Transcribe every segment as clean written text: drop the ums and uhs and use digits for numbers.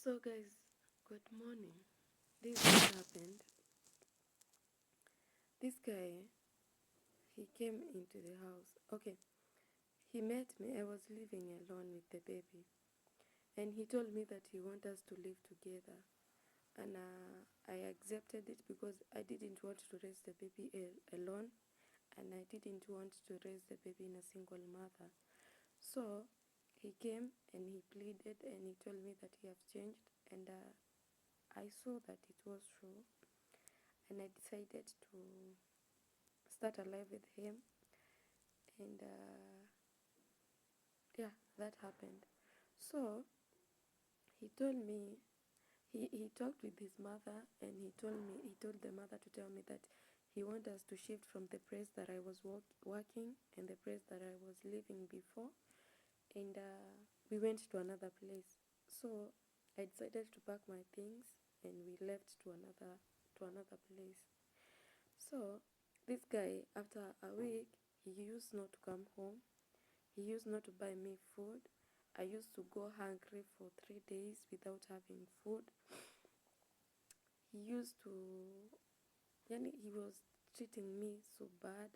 So guys, good morning. This is what happened. This guy, he came into the house. Okay, he met me. I was living alone with the baby, and he told me that he wants us to live together, and I accepted it because I didn't want to raise the baby alone, and I didn't want to raise the baby in a single mother. So he came and he pleaded and he told me that he has changed, and I saw that it was true, and I decided to start a life with him, and yeah, that happened. So he told me, he talked with his mother, and he told the mother to tell me that he wanted us to shift from the place that I was working and the place that I was living before, and we went to another place. So I decided to pack my things, and we left to another place. So this guy, after a week, he used not to come home. He used not to buy me food. I used to go hungry for 3 days without having food. He used to, he was treating me so bad.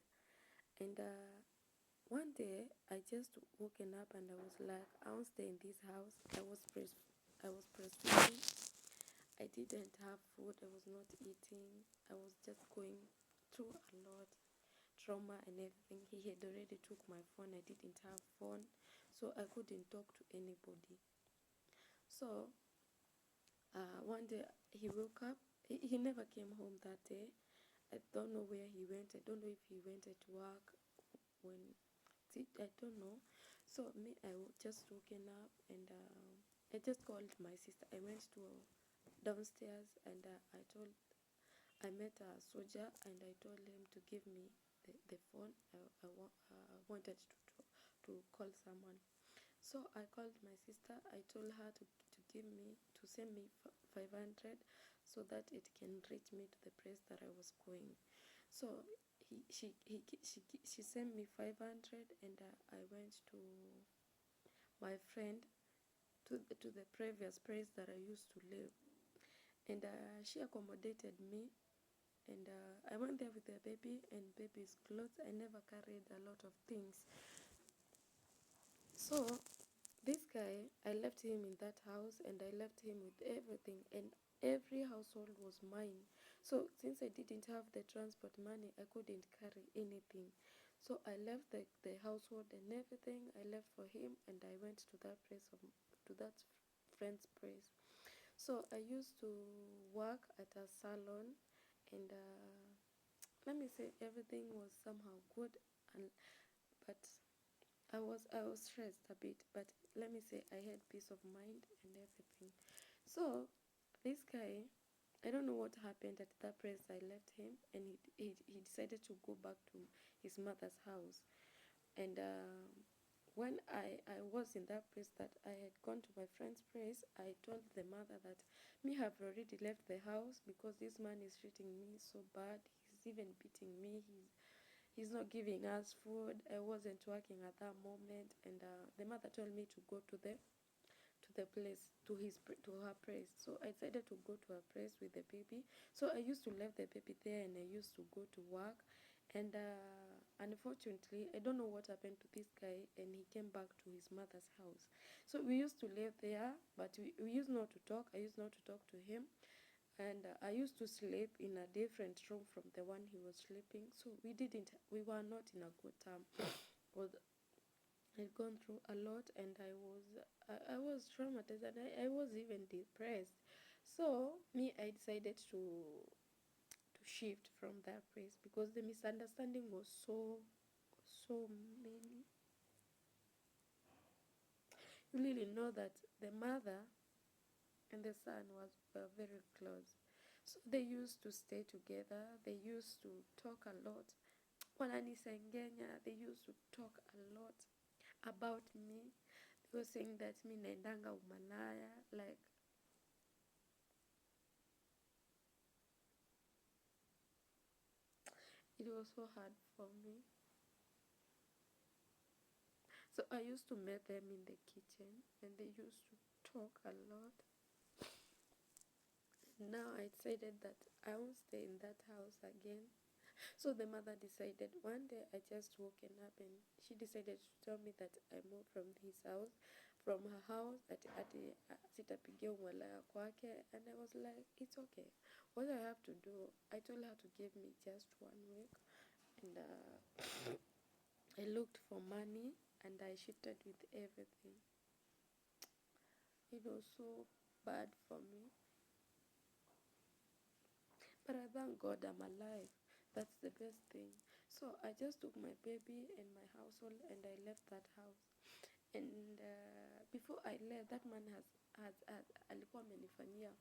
And one day, I just woken up and I was like, I won't stay in this house. I was breastfeeding. I didn't have food. I was not eating. I was just going through a lot, trauma and everything. He had already took my phone. I didn't have phone, so I couldn't talk to anybody. So one day he woke up. He never came home that day. I don't know where he went. I don't know if he went at work when I don't know. So me, just woken up, and I just called my sister. I went to downstairs, and I met a soldier, and I told him to give me the phone. I wanted to call someone. So I called my sister. I told her to send me 500 so that it can reach me to the place that I was going. So she sent me 500, and I went to my friend to the previous place that I used to live, and she accommodated me. And I went there with the baby and baby's clothes. I never carried a lot of things. So this guy, I left him in that house, and I left him with everything, and every household was mine. So since I didn't have the transport money, I couldn't carry anything. So I left the household and everything. I left for him, and I went to that friend's place. So I used to work at a salon, and let me say everything was somehow good, and but I was stressed a bit, but let me say I had peace of mind and everything. So this guy, I don't know what happened at that place. I left him, and he decided to go back to his mother's house. And when I was in that place, that I had gone to my friend's place, I told the mother that me have already left the house because this man is treating me so bad. He's even beating me. He's not giving us food. I wasn't working at that moment, and the mother told me to go to the place, to her place. So I decided to go to her place with the baby. So I used to leave the baby there, and I used to go to work. And unfortunately, I don't know what happened to this guy, and he came back to his mother's house. So we used to live there, but we used not to talk. I used not to talk to him, and I used to sleep in a different room from the one he was sleeping. So we were not in a good time. Well, I'd gone through a lot, and I was traumatized, and I was even depressed. So me, I decided to shift from that place because the misunderstanding was so many. You really know that the mother and the son were very close. So they used to stay together. They used to talk a lot. Wananisengenya, they used to talk a lot about me. They were saying that me naendanga umalaya, like it was so hard for me. So I used to meet them in the kitchen, and they used to talk a lot. Now I decided that I won't stay in that house again. So the mother decided, one day I just woken up and she decided to tell me that I moved from his house, from her house, that sitapigia umalaya kwake. And I was like, it's okay. What I have to do, I told her to give me just 1 week. And I looked for money and I shifted with everything. It was so bad for me. But I thank God I'm alive. That's the best thing. So I just took my baby and my household and I left that house. And before I left, that man alikuwa amenifanyia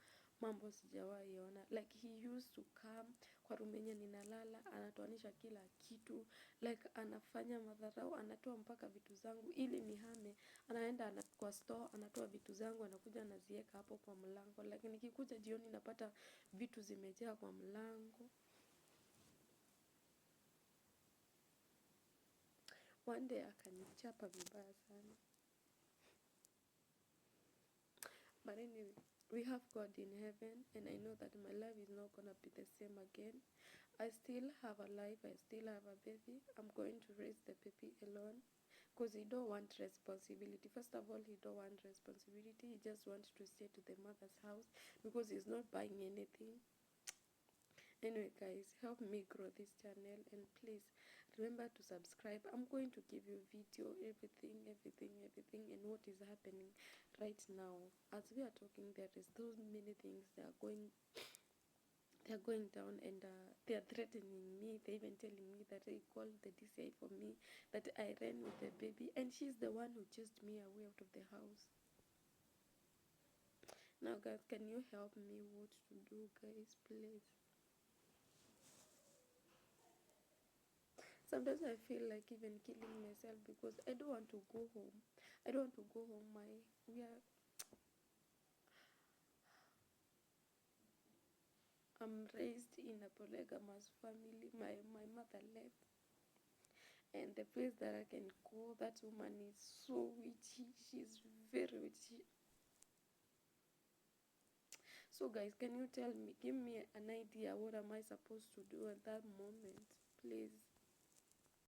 mambo sijawahi ona. Like he used to come kwa room yenye ninalala, anatoanisha kila kitu, like anafanya madharau, anatoa mpaka vitu zangu ili nihame. Anaenda kwa store, anatoa vitu zangu, anakuja anaziweka hapo kwa mlango. Like nikikuja jioni napata vitu zimejaa kwa mlango. One day akanichapa vibaya sana. But anyway, we have God in heaven, and I know that my life is not gonna be the same again. I still have a life, I still have a baby. I'm going to raise the baby alone, because he don't want responsibility. First of all, he don't want responsibility. He just wants to stay to the mother's house because he's not buying anything. Anyway guys, help me grow this channel, and please remember to subscribe. I'm going to give you video, everything and what is happening right now. As we are talking, there is so many things that are going down, and they are threatening me. They're even telling me that they called the DCI for me, that I ran with the baby, and she's the one who chased me away out of the house. Now guys, can you help me what to do, guys, please? Sometimes I feel like even killing myself because I don't want to go home. I don't want to go home. I'm raised in a polygamous family. My mother left, and the place that I can go, that woman is so witchy. She's very witchy. So guys, can you tell me, give me an idea, what am I supposed to do at that moment, please?